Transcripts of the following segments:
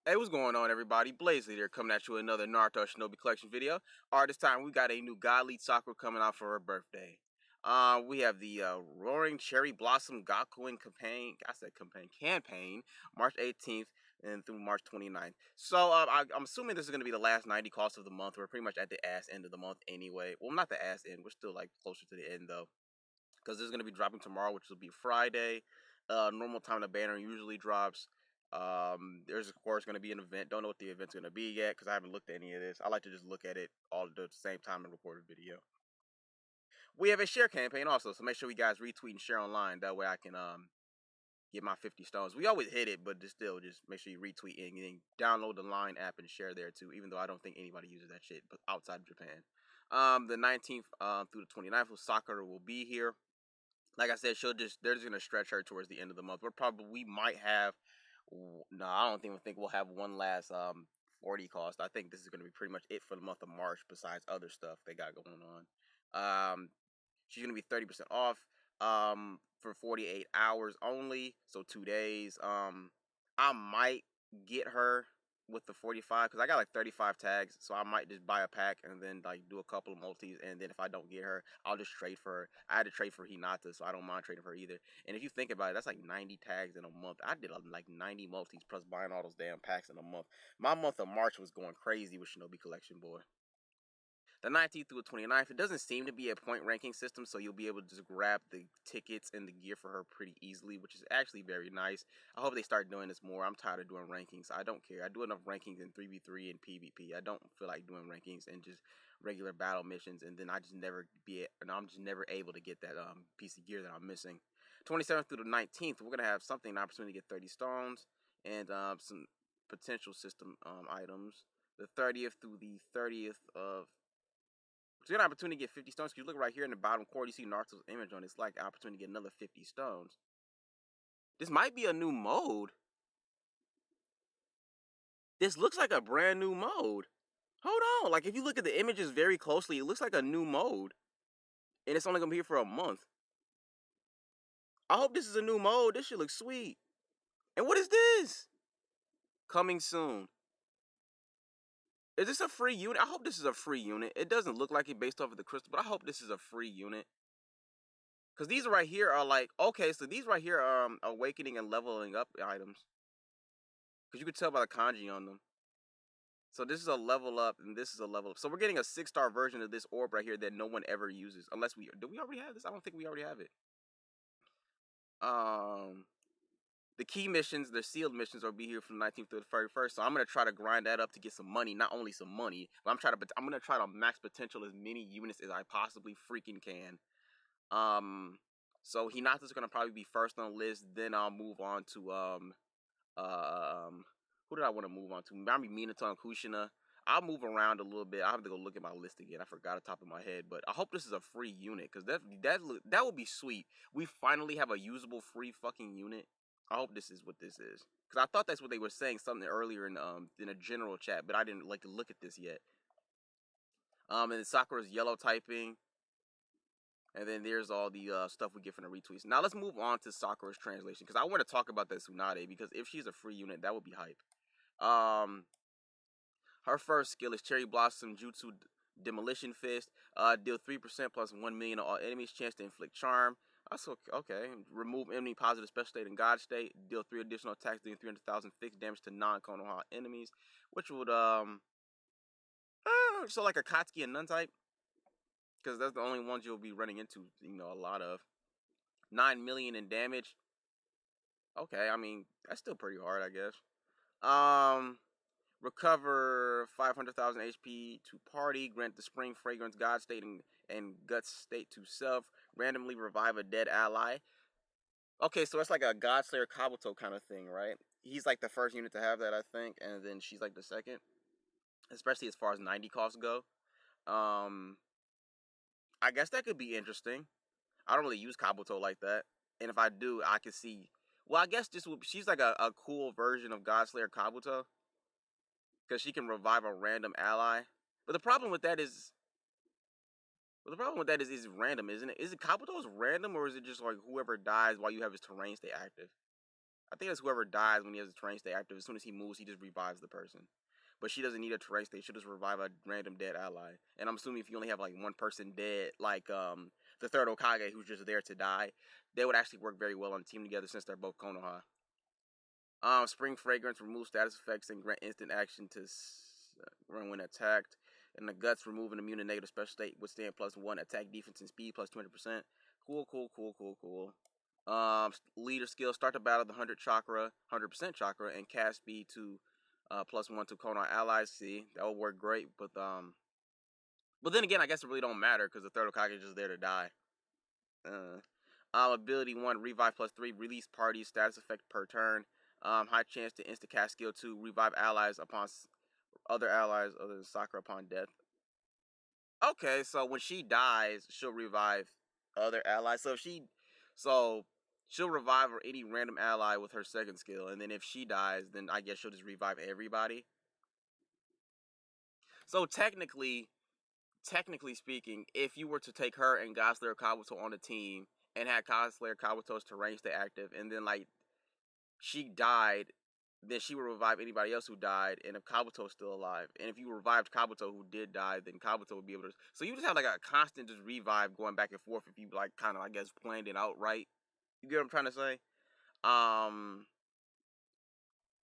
Hey, what's going on, everybody? BlazeHood here, coming at you with another Naruto Shinobi Collection video. This time we got a new God Lead Sakura coming out for her birthday. We have the Roaring Cherry Blossom Gakuin campaign, March 18th and through March 29th. So I'm assuming this is going to be the last 90 costs of the month. We're pretty much at the ass end of the month anyway. Well, not the ass end. We're still like closer to the end though, because this is going to be dropping tomorrow, which will be Friday. Normal time the banner usually drops. There's of course going to be an event. Don't know what the event's going to be yet because I haven't looked at any of this. I like to just look at it all at the same time and record a video. We have a share campaign also, so make sure you guys retweet and share online. That way I can get my 50 stones. We always hit it, but just make sure you retweet and then download the Line app and share there too. Even though I don't think anybody uses that shit, but outside of Japan. The 19th through the 29th, Sakura will be here. Like I said, they're just gonna stretch her towards the end of the month. We might have. No, I don't even think we'll have one last 40 cost. I think this is gonna be pretty much it for the month of March. Besides other stuff they got going on, she's gonna be 30% off for 48 hours only, so 2 days. I might get her with the 45 because I got like 35 tags, so I might just buy a pack and then like do a couple of multis, and then if I don't get her, I'll just trade for her. I had to trade for Hinata, so I don't mind trading for her either. And if you think about it, that's like 90 tags in a month. I did like 90 multis plus buying all those damn packs in a month. My month of March was going crazy with Shinobi Collection, boy. The 19th through the 29th, it doesn't seem to be a point ranking system, so you'll be able to just grab the tickets and the gear for her pretty easily, which is actually very nice. I hope they start doing this more. I'm tired of doing rankings. I don't care. I do enough rankings in 3v3 and PvP. I don't feel like doing rankings and just regular battle missions, and then I'm just never able to get that piece of gear that I'm missing. 27th through the 19th, we're gonna have an opportunity to get 30 stones and some potential system items. The 30th through the 30th of so you get an opportunity to get 50 stones. Because you look right here in the bottom corner, you see Naruto's image on it. It's like an opportunity to get another 50 stones. This might be a new mode. This looks like a brand new mode. Hold on. Like, if you look at the images very closely, it looks like a new mode. And it's only going to be here for a month. I hope this is a new mode. This shit looks sweet. And what is this? Coming soon. Is this a free unit? I hope this is a free unit. It doesn't look like it based off of the crystal, but I hope this is a free unit. Because these right here are like, okay, so these right here are awakening and leveling up items. Because you can tell by the kanji on them. So this is a level up and this is a level up. So we're getting a 6-star version of this orb right here that no one ever uses. Unless do we already have this? I don't think we already have it. The key missions, the sealed missions, will be here from the 19th to the 31st. So I'm gonna try to grind that up to get some money. Not only some money, but I'm gonna try to max potential as many units as I possibly freaking can. So Hinata's gonna probably be first on the list. Then I'll move on to who did I want to move on to? Maybe Minato and Kushina. I'll move around a little bit. I have to go look at my list again. I forgot the top of my head, but I hope this is a free unit because that would be sweet. We finally have a usable free fucking unit. I hope this is what this is because I thought that's what they were saying something earlier in a general chat, but I didn't like to look at this yet. And Sakura's yellow typing. And then there's all the stuff we get from the retweets. Now let's move on to Sakuras Translation because I want to talk about that Tsunade because if she's a free unit, that would be hype. Her first skill is Cherry Blossom Jutsu Demolition Fist. Deal 3% plus 1 million to all enemies. Chance to inflict charm. That's okay. Remove enemy positive special state and God state. Deal 3 additional attacks, doing 300,000 fixed damage to non-Konoha enemies, which would so like a Katsuki and Nun type. Because that's the only ones you'll be running into, a lot of. 9 million in damage. Okay, I mean, that's still pretty hard, I guess. Recover 500,000 HP to party. Grant the Spring Fragrance God State and Guts State to self. Randomly revive a dead ally. Okay, so it's like a Godslayer Kabuto kind of thing, right? He's like the first unit to have that, I think. And then she's like the second. Especially as far as 90 costs go. I guess that could be interesting. I don't really use Kabuto like that. And if I do, I can see... Well, I guess she's like a cool version of Godslayer Kabuto. Because she can revive a random ally. But the problem with that is... is random, isn't it? Is it Kabuto's random or is it just like whoever dies while you have his terrain stay active? I think it's whoever dies when he has a terrain state active. As soon as he moves, he just revives the person. But she doesn't need a terrain state. She'll just revive a random dead ally. And I'm assuming if you only have like one person dead, like the third Hokage who's just there to die, they would actually work very well on a team together since they're both Konoha. Spring Fragrance removes status effects and grant instant action to run when attacked. And the Guts remove an immune and negative special state, withstand +1 attack, defense, and speed +200%. Cool. Leader skill, start the battle with 100% chakra, and cast speed to +1 to Konoha allies. See, that would work great, but then again, I guess it really don't matter because the third Hokage is just there to die. Ability 1, revive +3, release party status effect per turn. High chance to insta cast skill 2, revive allies upon other allies other than Sakura upon death. Okay, so when she dies, she'll revive other allies. So she'll revive any random ally with her second skill, and then if she dies, then I guess she'll just revive everybody. So technically speaking, if you were to take her and Godslayer Kabuto on the team and had Godslayer Kabuto's terrain stay active, and then like she died, then she would revive anybody else who died, and if Kabuto's still alive, and if you revived Kabuto who did die, then Kabuto would be able to. So you just have like a constant just revive going back and forth if you like kind of I guess planned it out right. You get what I'm trying to say?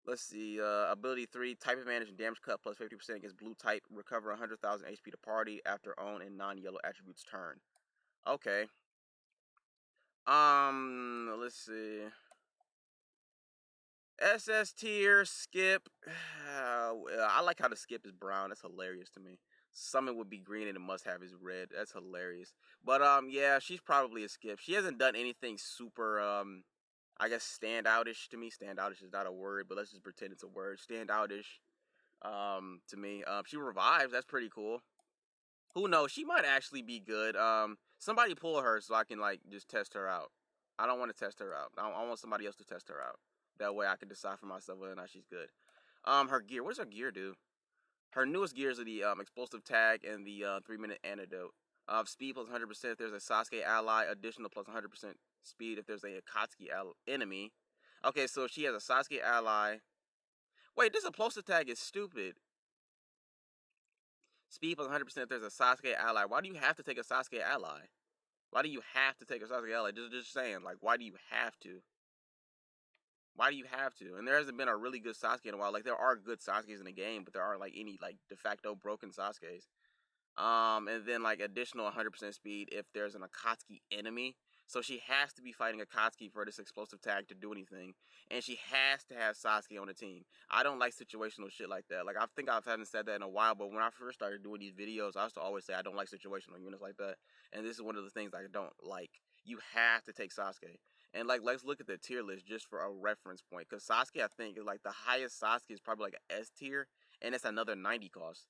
Let's see. Ability 3, type advantage and damage cut +50% against blue type. Recover 100,000 HP to party after own and non-yellow attributes turn. Okay. Let's see. SS tier skip. I like how the skip is brown. That's hilarious to me. Summon would be green and the must have is red. That's hilarious. But yeah, she's probably a skip. She hasn't done anything super I guess standoutish to me. Standoutish is not a word, but let's just pretend it's a word. Standoutish to me. She revives. That's pretty cool. Who knows? She might actually be good. Somebody pull her so I can like just test her out. I don't want to test her out. I want somebody else to test her out. That way I can decide for myself whether or not she's good. Her gear. What does her gear do? Her newest gears are the explosive tag and the 3-minute antidote. Speed +100% if there's a Sasuke ally. Additional +100% speed if there's a Akatsuki enemy. Okay, so if she has a Sasuke ally. Wait, this explosive tag is stupid. Speed +100% if there's a Sasuke ally. Why do you have to take a Sasuke ally? Why do you have to take a Sasuke ally? Just saying, like, why do you have to? Why do you have to? And there hasn't been a really good Sasuke in a while. Like, there are good Sasuke's in the game, but there aren't, like, any, like, de facto broken Sasuke's. And then, like, additional 100% speed if there's an Akatsuki enemy. So she has to be fighting Akatsuki for this explosive tag to do anything. And she has to have Sasuke on the team. I don't like situational shit like that. Like, I think I haven't said that in a while, but when I first started doing these videos, I used to always say I don't like situational units like that. And this is one of the things I don't like. You have to take Sasuke. And, like, let's look at the tier list just for a reference point. Because Sasuke, I think, is, like, the highest Sasuke is probably, like, an S tier. And it's another 90 cost.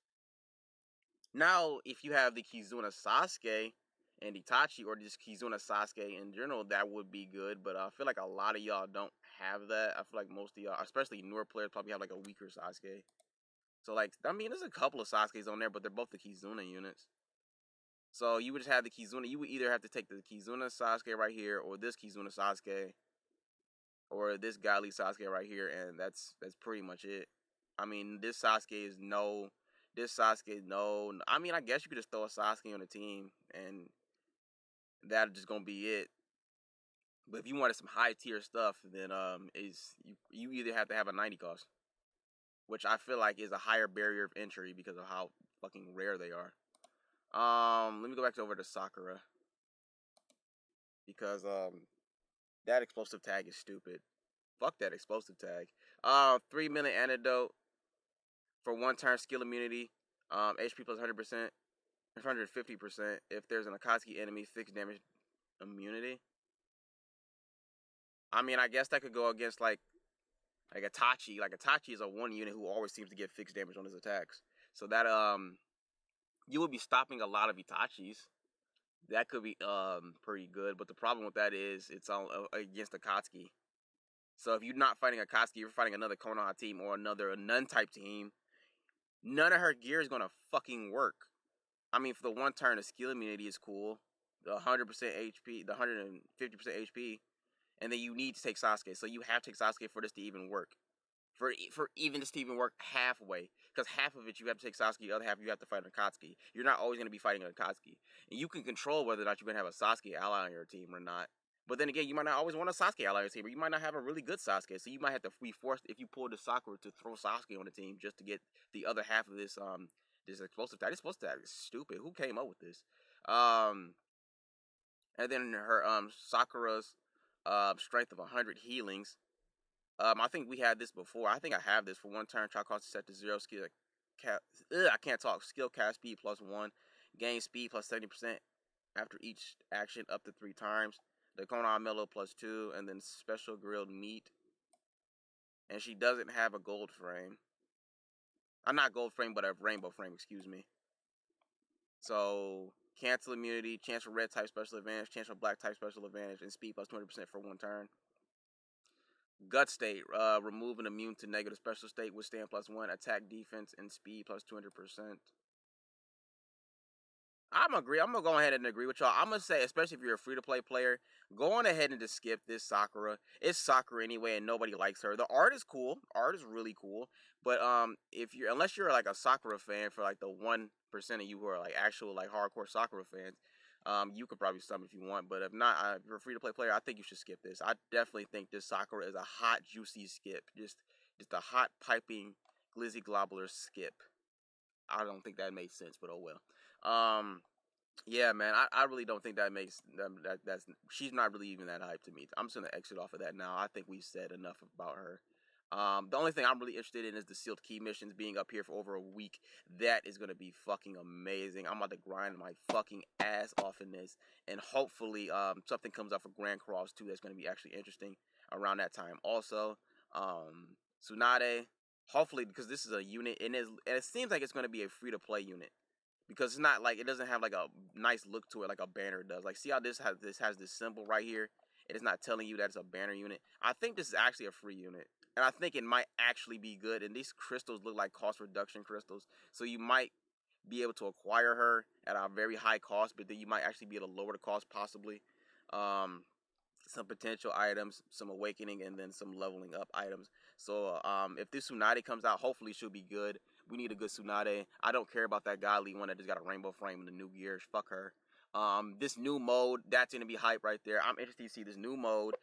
Now, if you have the Kizuna Sasuke and Itachi, or just Kizuna Sasuke in general, that would be good. But I feel like a lot of y'all don't have that. I feel like most of y'all, especially newer players, probably have, like, a weaker Sasuke. So, like, I mean, there's a couple of Sasukes on there, but they're both the Kizuna units. So you would just have the Kizuna. You would either have to take the Kizuna Sasuke right here, or this Kizuna Sasuke, or this godly Sasuke right here, and that's pretty much it. I mean, this Sasuke is no. This Sasuke, no. I mean, I guess you could just throw a Sasuke on the team, and that's just gonna be it. But if you wanted some high tier stuff, then is you either have to have a 90 cost, which I feel like is a higher barrier of entry because of how fucking rare they are. Let me go back over to Sakura. Because that explosive tag is stupid. Fuck that explosive tag. 3-minute antidote for 1 turn skill immunity. HP +100%, 150% if there's an Akatsuki enemy, fixed damage immunity. I mean, I guess that could go against like Itachi. Like Itachi is a 1 unit who always seems to get fixed damage on his attacks. So that you would be stopping a lot of Itachis. That could be pretty good, but the problem with that is it's all against Akatsuki. So if you're not fighting Akatsuki, you're fighting another Konoha team or another Nun type team. None of her gear is gonna fucking work. I mean, for the 1 turn, the skill immunity is cool. The 100% HP, the 150% HP. and then you need to take Sasuke. So you have to take Sasuke for this to even work. For even this to even work halfway, because half of it you have to take Sasuke, the other half you have to fight Akatsuki. You're not always going to be fighting Akatsuki, and you can control whether or not you're going to have a Sasuke ally on your team or not. But then again, you might not always want a Sasuke ally on your team, or you might not have a really good Sasuke, so you might have to be forced, if you pull the Sakura, to throw Sasuke on the team just to get the other half of this this explosive type. This explosive type is stupid. Who came up with this? And then her Sakura's strength of 100 healings. I think we had this before. I think I have this for one turn. Try cost to set to 0. Skill I can't talk. Skill cast speed +1. Gain speed +70% after each action up to 3 times. The Konan Mellow +2. And then special grilled meat. And she doesn't have a gold frame. Not gold frame, but a rainbow frame, excuse me. So, cancel immunity, chance for red type special advantage, chance for black type special advantage, and speed +20% for one turn. Gut state, remove an immune to negative special state, withstand +1, attack, defense, and speed +200%. I'm gonna go ahead and agree with y'all. I'm gonna say, especially if you're a free-to-play player, go on ahead and just skip this Sakura. It's Sakura anyway, and nobody likes her. The art is cool. Art is really cool. But unless you're like a Sakura fan, for like the 1% of you who are like actual like hardcore Sakura fans, you could probably sum if you want. But if not, if you're a free-to-play player, I think you should skip this. I definitely think this Sakura is a hot, juicy skip. Just a hot, piping, glizzy globular skip. I don't think that made sense, but oh well. Yeah, man, I really don't think that makes that's she's not really even that hype to me. I'm just gonna exit off of that now. I think we've said enough about her. The only thing I'm really interested in is the sealed key missions being up here for over a week. That is gonna be fucking amazing. I'm about to grind my fucking ass off in this, and hopefully something comes up for Grand Cross too. That's gonna be actually interesting around that time. Also, Tsunade. Hopefully, because this is a unit, and it seems like it's going to be a free-to-play unit. Because it's not like, it doesn't have like a nice look to it like a banner does. Like, see how this has this symbol right here? It is not telling you that it's a banner unit. I think this is actually a free unit. And I think it might actually be good. And these crystals look like cost reduction crystals. So you might be able to acquire her at a very high cost, but then you might actually be able to lower the cost possibly. Some potential items, some awakening, and then some leveling up items. So if this Tsunade comes out, hopefully she'll be good. We need a good Tsunade. I don't care about that godly one that just got a rainbow frame in the new gears. Fuck her. This new mode, that's going to be hype right there. I'm interested to see this new mode.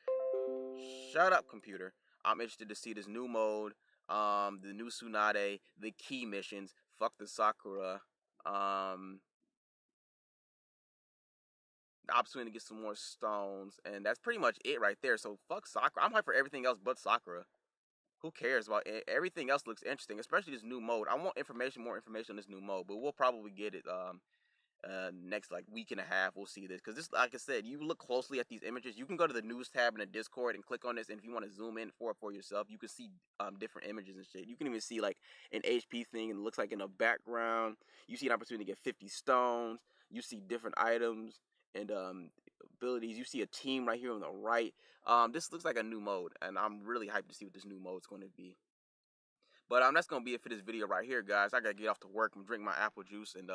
Shut up, computer. I'm interested to see this new mode, the new Tsunade, the key missions. Fuck the Sakura. The opportunity to get some more stones, and that's pretty much it right there. So fuck Sakura. I'm hyped for everything else but Sakura. Who cares about it? Everything else looks interesting, especially this new mode. I want more information on this new mode, but we'll probably get it next like week and a half. We'll see this, because this, like I said, you look closely at these images. You can go to the news tab in the Discord and click on this, and if you want to zoom in for yourself, you can see different images and shit. You can even see like an HP thing, and it looks like in the background you see an opportunity to get 50 stones. You see different items and abilities. You see a team right here on the right. This looks like a new mode, and I'm really hyped to see what this new mode is going to be. But that's gonna be it for this video right here, guys. I gotta get off to work and drink my apple juice. And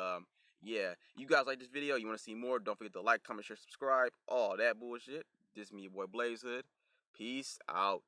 yeah, you guys like this video? You want to see more? Don't forget to like, comment, share, subscribe, all that bullshit. This is me, your boy BlazeHood. Peace out.